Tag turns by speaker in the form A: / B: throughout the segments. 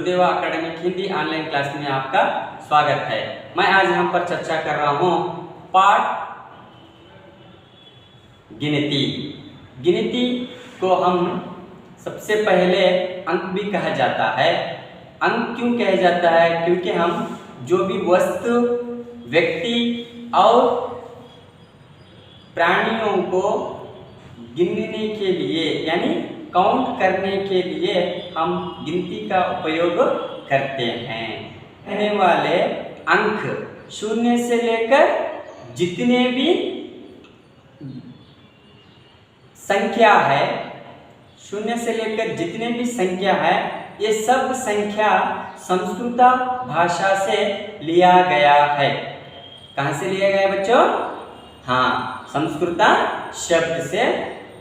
A: गुरुदेवा academic Hindi online class में आपका स्वागत है। मैं आज यहाँ पर चर्चा कर रहा हूँ पाठ गिनती। गिनती को हम सबसे पहले अंक भी कहा जाता है। अंक क्यों कहा जाता है? क्योंकि हम जो भी वस्तु, व्यक्ति और प्राणियों को गिनने के लिए यानी काउंट करने के लिए हम गिनती का उपयोग करते हैं। कहने वाले अंक शून्य से लेकर जितने भी संख्या है, शून्य से लेकर जितने भी संख्या है, ये सब संख्या संस्कृत भाषा से लिया गया है। कहाँ से लिया गया बच्चों? हाँ, संस्कृत शब्द से,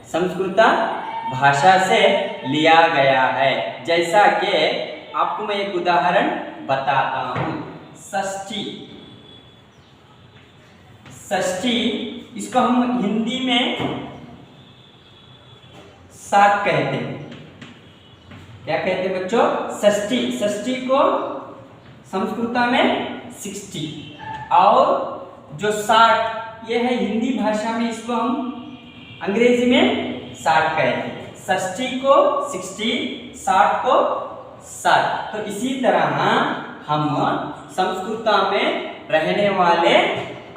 A: संस्कृत भाषा से लिया गया है। जैसा कि आपको मैं एक उदाहरण बताता हूँ। षष्ठी, षष्ठी इसको हम हिंदी में 60 कहते हैं। क्या कहते हैं बच्चों? षष्ठी। षष्ठी को संस्कृत में 60 और जो 60 ये है हिंदी भाषा में, इसको हम अंग्रेजी में 60 कहते हैं। षष्ठी को 60, 60 को 60। तो इसी तरह हम संस्कृत में रहने वाले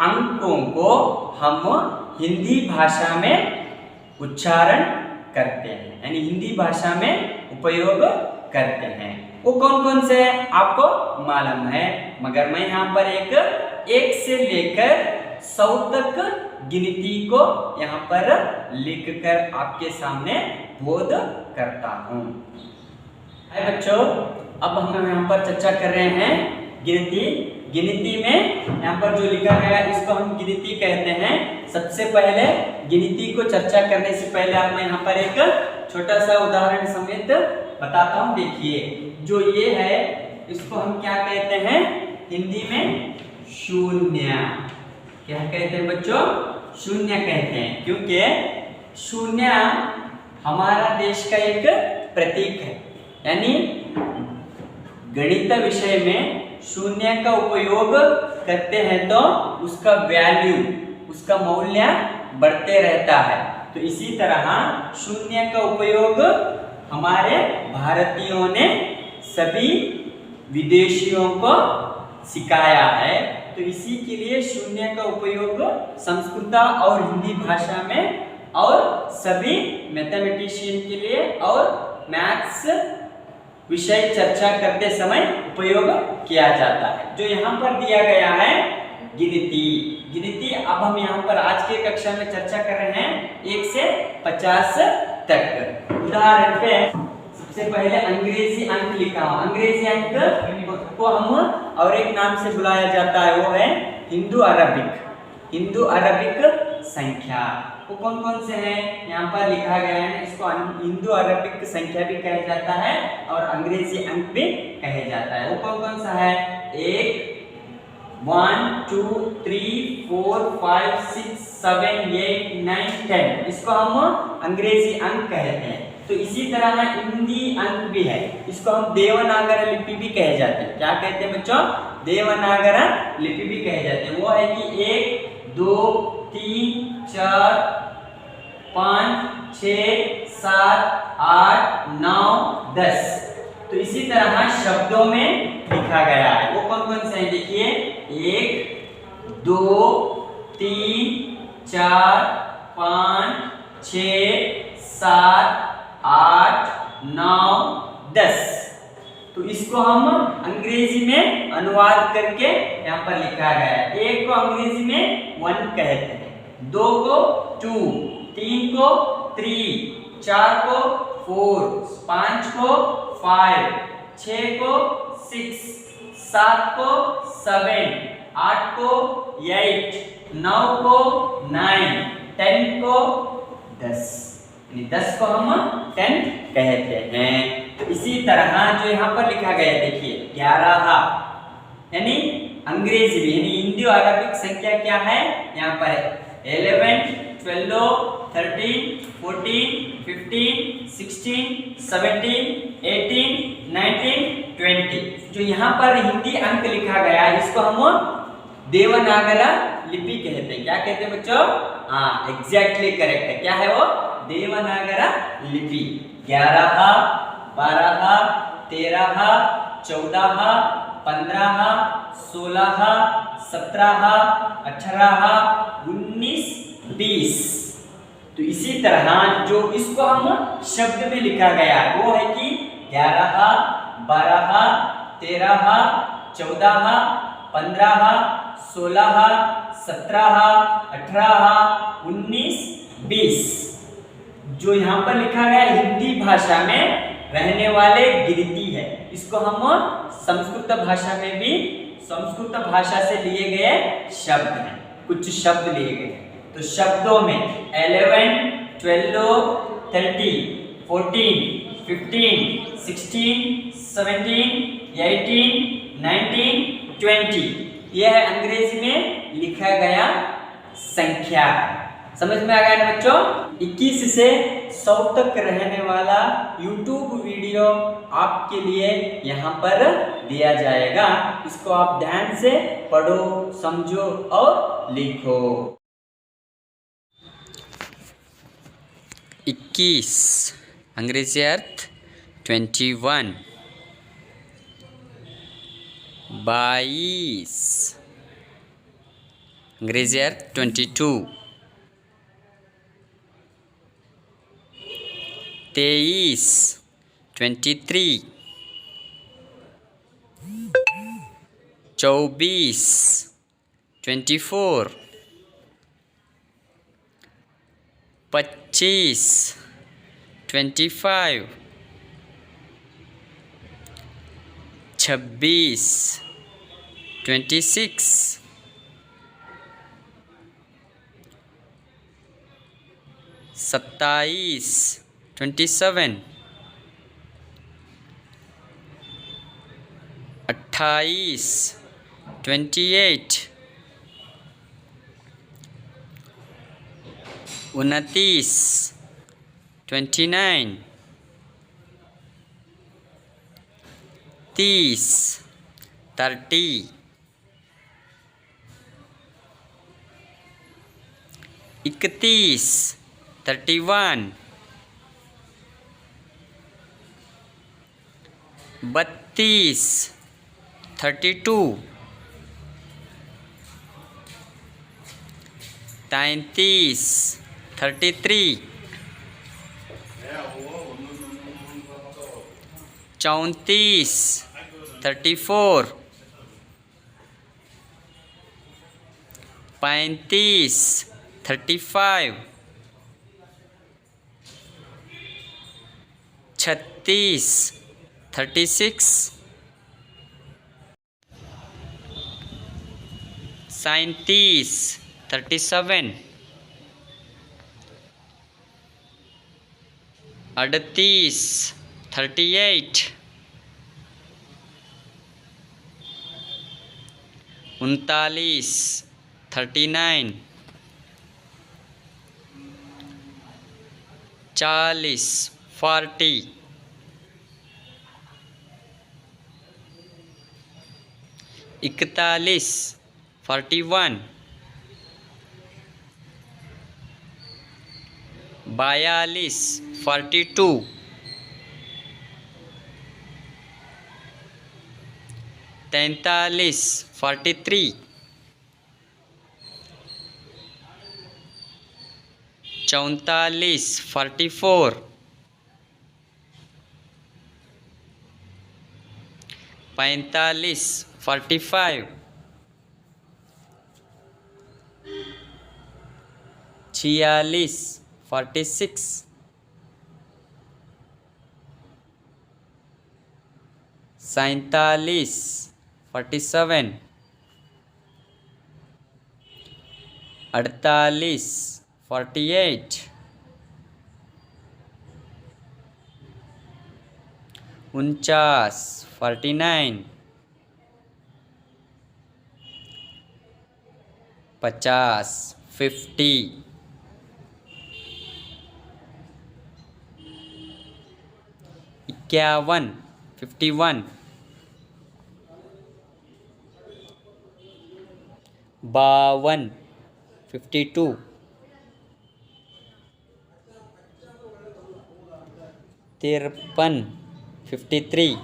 A: अंकों को हम हिंदी भाषा में उच्चारण करते हैं, यानी हिंदी भाषा में उपयोग करते हैं। वो कौन कौन से आपको मालूम है, मगर मैं यहाँ पर एक से लेकर 100 तक गिनती को यहाँ पर लिखकर आपके सामने बोध करता हूँ। बच्चों, अब हम यहाँ पर चर्चा कर रहे हैं गिनती। गिनती में यहाँ पर जो लिखा गया है इसको हम गिनती कहते हैं। सबसे पहले गिनती को चर्चा करने से पहले आप मैं यहाँ पर एक छोटा सा उदाहरण समेत बताता हूँ। देखिए, जो ये है इसको हम क्या कहते हैं हिंदी में? शून्य। क्या कहते हैं बच्चों? शून्य कहते हैं, क्योंकि शून्य हमारा देश का एक प्रतीक है। यानी गणित विषय में शून्य का उपयोग करते हैं तो उसका वैल्यू, उसका मूल्य बढ़ते रहता है। तो इसी तरह शून्य का उपयोग हमारे भारतीयों ने सभी विदेशियों को सिखाया है। तो इसी के लिए शून्य का उपयोग संस्कृत और हिंदी भाषा में और सभी मैथमेटिशियन के लिए और मैथ्स विषय चर्चा करते समय उपयोग किया जाता है। जो यहाँ पर दिया गया है गिनती। गिनती अब हम यहाँ पर आज के कक्षा में चर्चा कर रहे हैं 1 से 50 तक। उदाहरण पे सबसे पहले अंग्रेजी अंक लिखा हूं। अंग्रेजी अंक को हम और एक नाम से बुलाया जाता है, वो है हिंदू अरबिक। हिंदू अरबिक संख्या वो कौन कौन से हैं यहाँ पर लिखा गया है। इसको हिंदू अरबिक संख्या भी कहा जाता है और अंग्रेजी अंक भी कहा जाता है। वो कौन कौन सा है? 1 2 3 4 5 6 7 8 9 10। इसको हम अंग्रेजी अंक कहते हैं। तो इसी तरह हिंदी अंक भी है, इसको हम देवनागरी लिपि भी कहे जाते हैं। क्या कहते हैं बच्चों? देवनागरी लिपि भी कहे जाते हैं। वो है कि 1 2 3 4 5 6 7 8 9 10। तो इसी तरह शब्दों में लिखा गया है। वो कौन कौन से हैं? देखिए, 1 2 3 4 5 6 7 8 9 10। तो इसको हम अंग्रेजी में अनुवाद करके यहाँ पर लिखा गया है। 1 को अंग्रेजी में 1 कहते हैं, 2 को 2, 3 को 3, 4 को 4, 5 को 5, 6 को 6, 7 को 7, 8 को 8, 9 को 9, 10 को 10। 10 को हम 10 कहते हैं। तो इसी तरह जो यहाँ पर लिखा गया है, देखिए 11 यानी अंग्रेजी भी, यानी हिंदी और अरबिक संख्या क्या है यहाँ पर? 11 12 13 14 15 16 17 18 19 20। जो यहाँ पर हिंदी अंक लिखा गया है इसको हम देवनागरी लिपि कहते हैं। क्या कहते हैं बच्चों? हाँ, एग्जैक्टली करेक्ट है। क्या है वो? देवनागरी लिपि। 11, 12, 13, 14, 15, 16, 17, 18, 19, 20। तो इसी तरह जो इसको हम शब्द में लिखा गया वो है कि 11, 12, 13, 14, 15, 16, 17, 18, 19, 20। जो यहाँ पर लिखा गया हिंदी भाषा में रहने वाले गिनती है। इसको हम संस्कृत भाषा में भी संस्कृत भाषा से लिए गए शब्द हैं, कुछ शब्द लिए गए। तो शब्दों में 11, 12, 13, 14, 15, 16, 17, 18, 19, 20 यह है अंग्रेजी में लिखा गया संख्या। समझ में आ गया ना बच्चों? 21 से 100 तक रहने वाला YouTube वीडियो आपके लिए यहाँ पर दिया जाएगा। इसको आप ध्यान से पढ़ो, समझो और लिखो। 21 अंग्रेजी अर्थ 21, 22 अंग्रेजी अर्थ 22, 23, 23, 24, 24, 25, 25, 26, 26, 27, 27, 28, 28, 29, 29, 30, 30, 31, 31, 32, 32, 33, 33, 34, 34, 35, 35, 36, 36, 37, 37, 38, 38, 39, 39, 40, 40, 41, 41, 42, 42, 43, 43, 44, 44, 45, 45, 46, 46, 47, 47, 48, 48, 49, 49, 50, 50, 51, 51, 52 52 53 53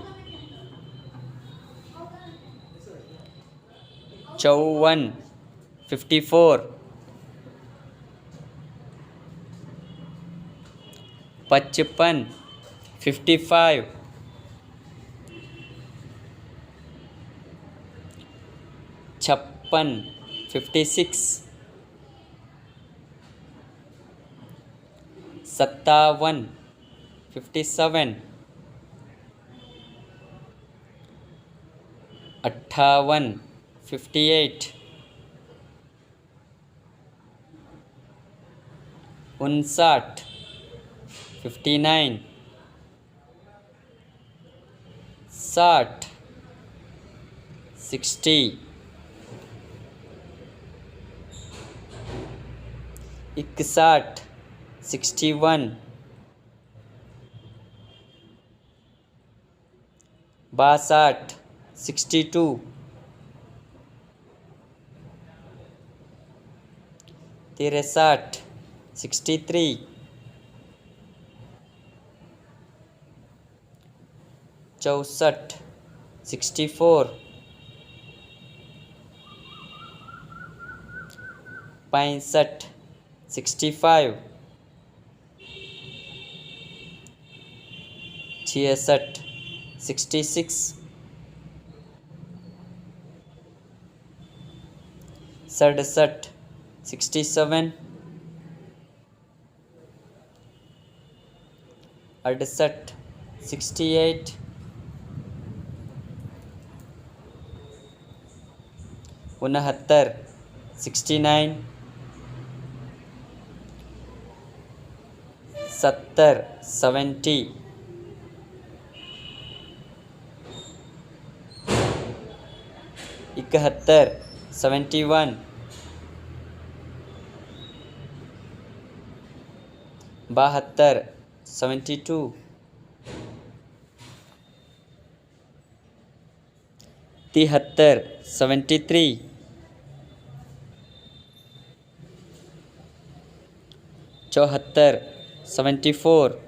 A: 54 54 55 55 56 56 57 57 58 58 59 59 60 60 61 61 62 62 63 63 64 64 65 65 66 66 67 67 68 68 69 69 70 70 71 71 72 72 73 73 74 74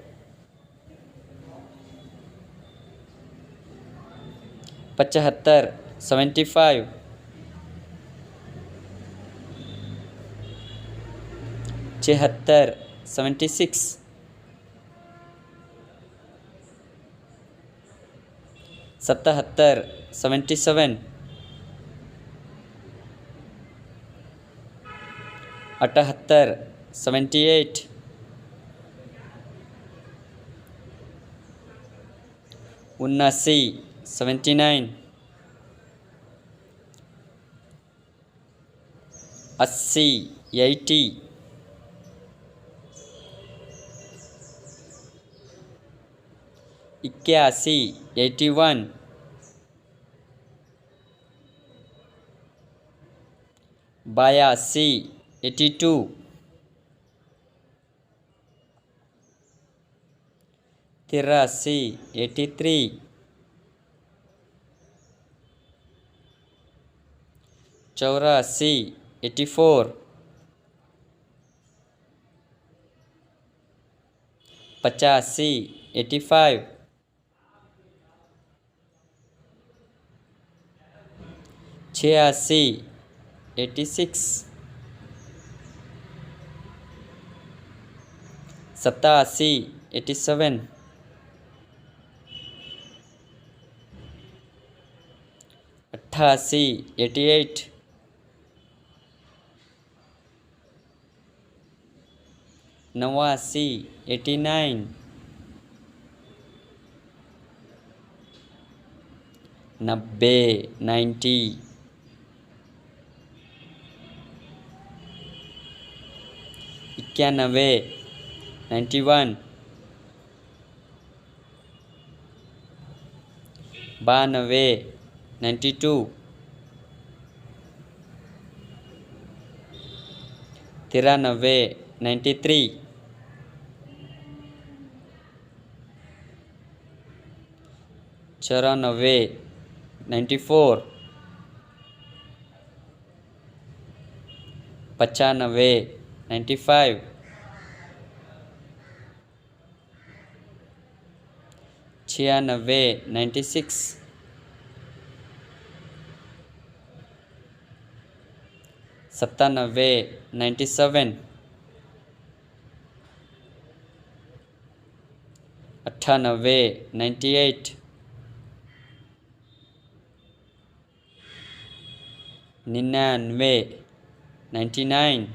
A: 75 75 76 76 77 77 78 78 79 79 80 80 81 81 82 82 83 83 84 84 85 85 86 86 87 87 88 88 89 89 90 90 91 91 92 92 93 93 94 94
B: 95 95 96 96 97 97 98 98 99 99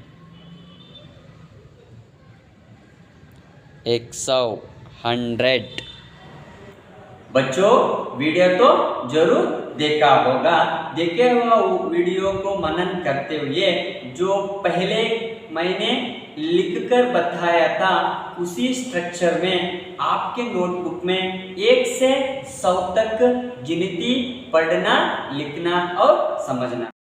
B: 100
A: बच्चों वीडियो तो जरूर देखा होगा। देखे हुआ वीडियो को मनन करते हुए जो पहले मैंने लिखकर बताया था उसी स्ट्रक्चर में आपके नोटबुक में 1 से 100 तक गिनती पढ़ना, लिखना और समझना।